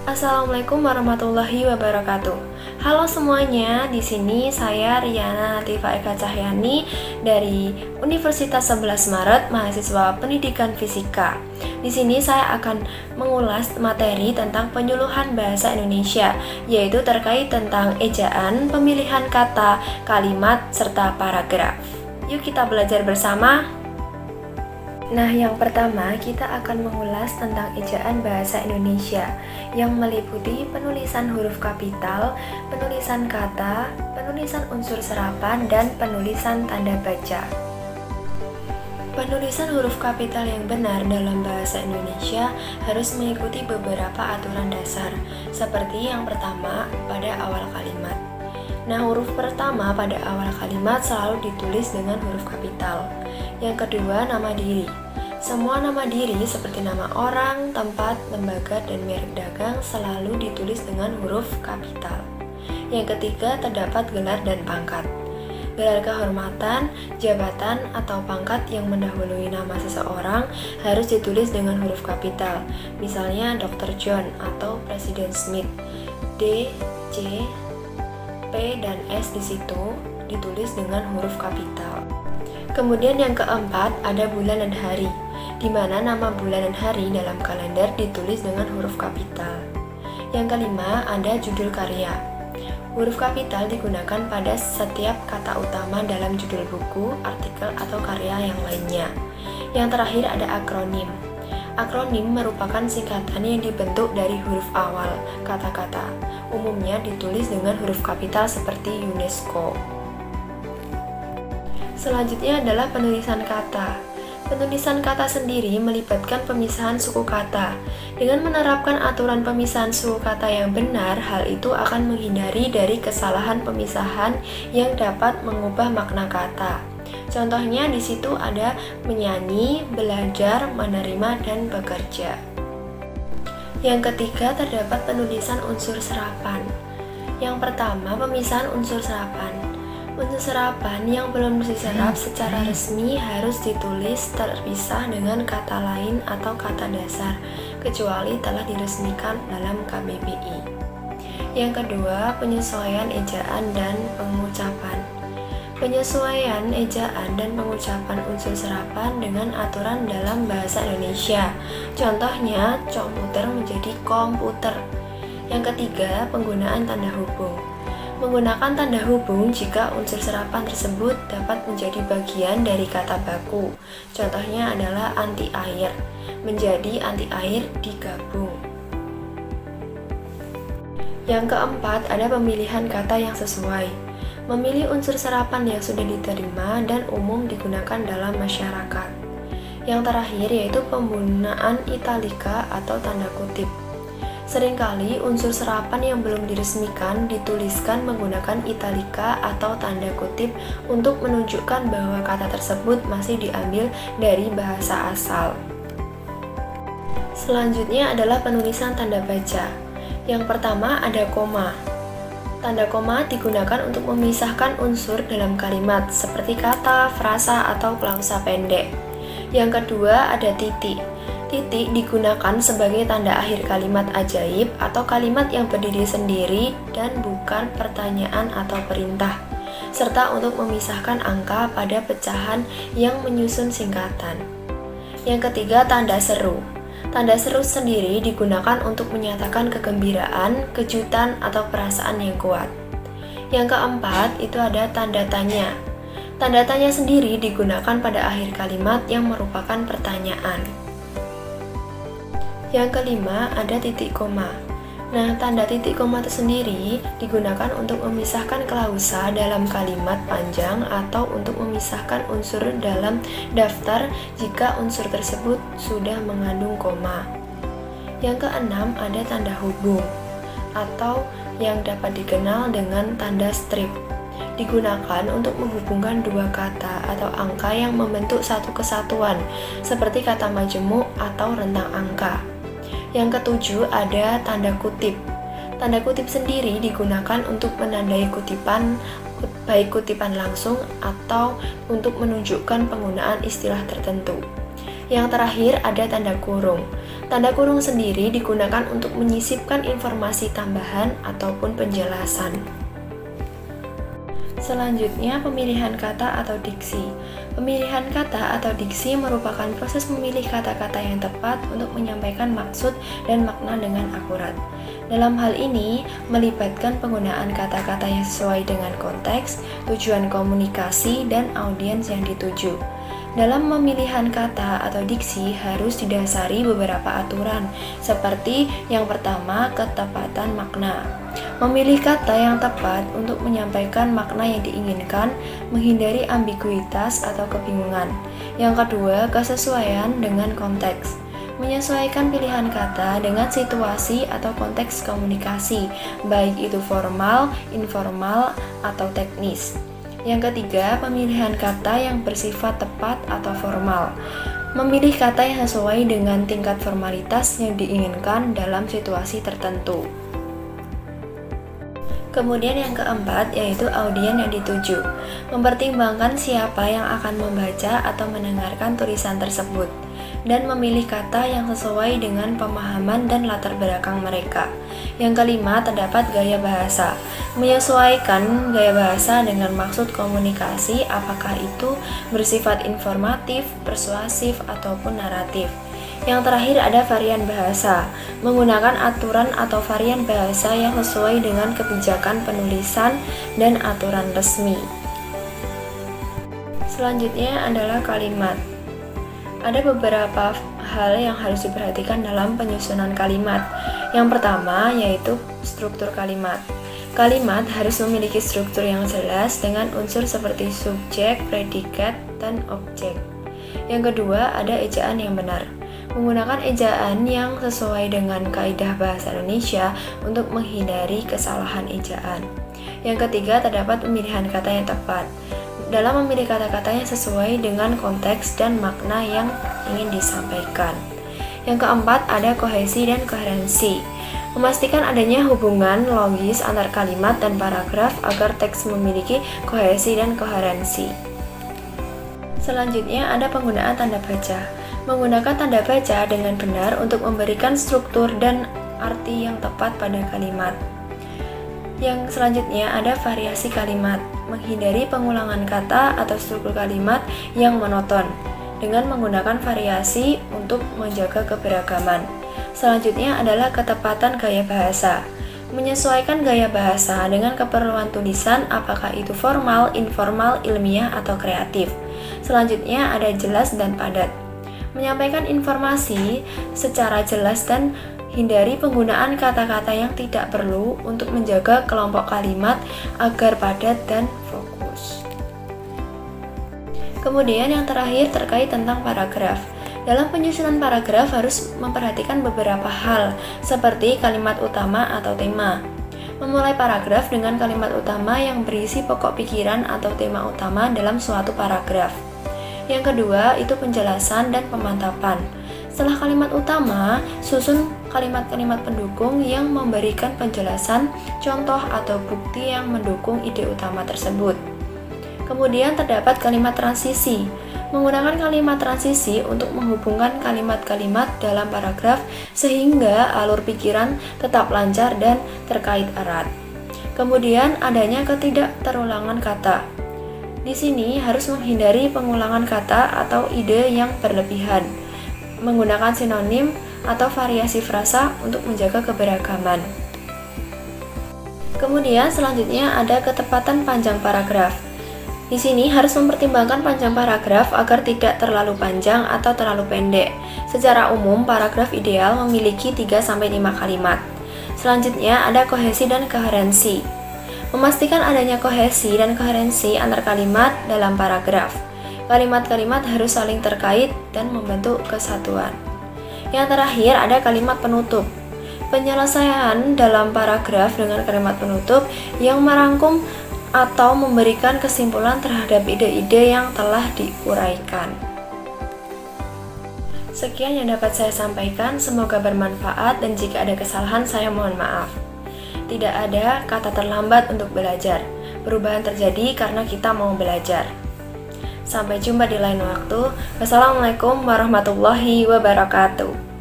Assalamualaikum warahmatullahi wabarakatuh. Halo semuanya, di sini saya Riana Latifah Eka Cahyani dari Universitas 11 Maret, mahasiswa Pendidikan Fisika. Di sini saya akan mengulas materi tentang penyuluhan bahasa Indonesia, yaitu terkait tentang ejaan, pemilihan kata, kalimat, serta paragraf. Yuk kita belajar bersama. Nah, yang pertama kita akan mengulas tentang ejaan bahasa Indonesia yang meliputi penulisan huruf kapital, penulisan kata, penulisan unsur serapan, dan penulisan tanda baca. Penulisan huruf kapital yang benar dalam bahasa Indonesia harus mengikuti beberapa aturan dasar, seperti yang pertama pada awal kalimat. Nah, huruf pertama pada awal kalimat selalu ditulis dengan huruf kapital. Yang kedua, nama diri. Semua nama diri seperti nama orang, tempat, lembaga, dan merek dagang selalu ditulis dengan huruf kapital. Yang ketiga, terdapat gelar dan pangkat. Gelar kehormatan, jabatan, atau pangkat yang mendahului nama seseorang harus ditulis dengan huruf kapital. Misalnya Dr. John atau Presiden Smith. D, C, P, dan S di situ ditulis dengan huruf kapital. Kemudian yang keempat ada bulan dan hari, di mana nama bulan dan hari dalam kalender ditulis dengan huruf kapital. Yang kelima ada judul karya. Huruf kapital digunakan pada setiap kata utama dalam judul buku, artikel, atau karya yang lainnya. Yang terakhir ada akronim. Akronim merupakan singkatan yang dibentuk dari huruf awal kata-kata. Umumnya ditulis dengan huruf kapital seperti UNESCO. Selanjutnya adalah penulisan kata. Penulisan kata sendiri melibatkan pemisahan suku kata. Dengan menerapkan aturan pemisahan suku kata yang benar, hal itu akan menghindari dari kesalahan pemisahan yang dapat mengubah makna kata. Contohnya di situ ada menyanyi, belajar, menerima, dan bekerja. Yang ketiga terdapat penulisan unsur serapan. Yang pertama, pemisahan unsur serapan. Unsur serapan yang belum diserap secara resmi harus ditulis terpisah dengan kata lain atau kata dasar, kecuali telah diresmikan dalam KBBI. Yang kedua, penyesuaian ejaan dan pengucapan. Penyesuaian ejaan dan pengucapan unsur serapan dengan aturan dalam bahasa Indonesia. Contohnya, komputer menjadi komputer. Yang ketiga, penggunaan tanda hubung. Menggunakan tanda hubung jika unsur serapan tersebut dapat menjadi bagian dari kata baku. Contohnya adalah anti-air, menjadi anti-air digabung. Yang keempat, ada pemilihan kata yang sesuai. Memilih unsur serapan yang sudah diterima dan umum digunakan dalam masyarakat. Yang terakhir yaitu penggunaan italika atau tanda kutip. Seringkali unsur serapan yang belum diresmikan dituliskan menggunakan italika atau tanda kutip untuk menunjukkan bahwa kata tersebut masih diambil dari bahasa asal. Selanjutnya adalah penulisan tanda baca. Yang pertama ada koma. Tanda koma digunakan untuk memisahkan unsur dalam kalimat seperti kata, frasa, atau klausa pendek. Yang kedua ada titik. Titik digunakan sebagai tanda akhir kalimat ajaib atau kalimat yang berdiri sendiri dan bukan pertanyaan atau perintah, serta untuk memisahkan angka pada pecahan yang menyusun singkatan. Yang ketiga, tanda seru. Tanda seru sendiri digunakan untuk menyatakan kegembiraan, kejutan, atau perasaan yang kuat. Yang keempat, itu ada tanda tanya. Tanda tanya sendiri digunakan pada akhir kalimat yang merupakan pertanyaan. Yang kelima, ada titik koma. Nah, tanda titik koma itu sendiri digunakan untuk memisahkan klausa dalam kalimat panjang atau untuk memisahkan unsur dalam daftar jika unsur tersebut sudah mengandung koma. Yang keenam, ada tanda hubung atau yang dapat dikenal dengan tanda strip. Digunakan untuk menghubungkan dua kata atau angka yang membentuk satu kesatuan, seperti kata majemuk atau rentang angka. Yang ketujuh ada tanda kutip. Tanda kutip sendiri digunakan untuk menandai kutipan, baik kutipan langsung atau untuk menunjukkan penggunaan istilah tertentu. Yang terakhir ada tanda kurung. Tanda kurung sendiri digunakan untuk menyisipkan informasi tambahan ataupun penjelasan. Selanjutnya, pemilihan kata atau diksi. Pemilihan kata atau diksi merupakan proses memilih kata-kata yang tepat untuk menyampaikan maksud dan makna dengan akurat. Dalam hal ini, melibatkan penggunaan kata-kata yang sesuai dengan konteks, tujuan komunikasi, dan audiens yang dituju. Dalam pemilihan kata atau diksi harus didasari beberapa aturan, seperti yang pertama, ketepatan makna. Memilih kata yang tepat untuk menyampaikan makna yang diinginkan, menghindari ambiguitas atau kebingungan. Yang kedua, kesesuaian dengan konteks. Menyesuaikan pilihan kata dengan situasi atau konteks komunikasi, baik itu formal, informal, atau teknis. Yang ketiga, pemilihan kata yang bersifat tepat atau formal. Memilih kata yang sesuai dengan tingkat formalitas yang diinginkan dalam situasi tertentu. Kemudian yang keempat, yaitu audiens yang dituju. Mempertimbangkan siapa yang akan membaca atau mendengarkan tulisan tersebut, dan memilih kata yang sesuai dengan pemahaman dan latar belakang mereka. Yang kelima, terdapat gaya bahasa. Menyesuaikan gaya bahasa dengan maksud komunikasi, apakah itu bersifat informatif, persuasif, ataupun naratif. Yang terakhir ada varian bahasa, menggunakan aturan atau varian bahasa yang sesuai dengan kebijakan penulisan dan aturan resmi. Selanjutnya adalah kalimat. Ada beberapa hal yang harus diperhatikan dalam penyusunan kalimat. Yang pertama yaitu struktur kalimat. Kalimat harus memiliki struktur yang jelas dengan unsur seperti subjek, predikat, dan objek. Yang kedua ada ejaan yang benar. Menggunakan ejaan yang sesuai dengan kaidah bahasa Indonesia untuk menghindari kesalahan ejaan. Yang ketiga, terdapat pemilihan kata yang tepat. Dalam memilih kata-kata yang sesuai dengan konteks dan makna yang ingin disampaikan. Yang keempat, ada kohesi dan koherensi. Memastikan adanya hubungan logis antar kalimat dan paragraf agar teks memiliki kohesi dan koherensi. Selanjutnya ada penggunaan tanda baca. Menggunakan tanda baca dengan benar untuk memberikan struktur dan arti yang tepat pada kalimat. Yang selanjutnya ada variasi kalimat. Menghindari pengulangan kata atau struktur kalimat yang monoton dengan menggunakan variasi untuk menjaga keberagaman. Selanjutnya adalah ketepatan gaya bahasa. Menyesuaikan gaya bahasa dengan keperluan tulisan, apakah itu formal, informal, ilmiah, atau kreatif. Selanjutnya ada jelas dan padat. Menyampaikan informasi secara jelas dan hindari penggunaan kata-kata yang tidak perlu untuk menjaga kelompok kalimat agar padat dan fokus. Kemudian yang terakhir terkait tentang paragraf. Dalam penyusunan paragraf harus memperhatikan beberapa hal seperti kalimat utama atau tema. Memulai paragraf dengan kalimat utama yang berisi pokok pikiran atau tema utama dalam suatu paragraf. Yang kedua, itu penjelasan dan pemantapan. Setelah kalimat utama, susun kalimat-kalimat pendukung yang memberikan penjelasan, contoh atau bukti yang mendukung ide utama tersebut. Kemudian terdapat kalimat transisi. Menggunakan kalimat transisi untuk menghubungkan kalimat-kalimat dalam paragraf sehingga alur pikiran tetap lancar dan terkait erat. Kemudian adanya ketidakterulangan kata. Di sini harus menghindari pengulangan kata atau ide yang berlebihan. Menggunakan sinonim atau variasi frasa untuk menjaga keberagaman. Kemudian selanjutnya ada ketepatan panjang paragraf. Di sini harus mempertimbangkan panjang paragraf agar tidak terlalu panjang atau terlalu pendek. Secara umum, paragraf ideal memiliki 3-5 kalimat. Selanjutnya ada kohesi dan koherensi. Memastikan adanya kohesi dan koherensi antar kalimat dalam paragraf. Kalimat-kalimat harus saling terkait dan membentuk kesatuan. Yang terakhir ada kalimat penutup. Penyelesaian dalam paragraf dengan kalimat penutup yang merangkum atau memberikan kesimpulan terhadap ide-ide yang telah diuraikan. Sekian yang dapat saya sampaikan, semoga bermanfaat dan jika ada kesalahan saya mohon maaf. Tidak ada kata terlambat untuk belajar. Perubahan terjadi karena kita mau belajar. Sampai jumpa di lain waktu. Wassalamualaikum warahmatullahi wabarakatuh.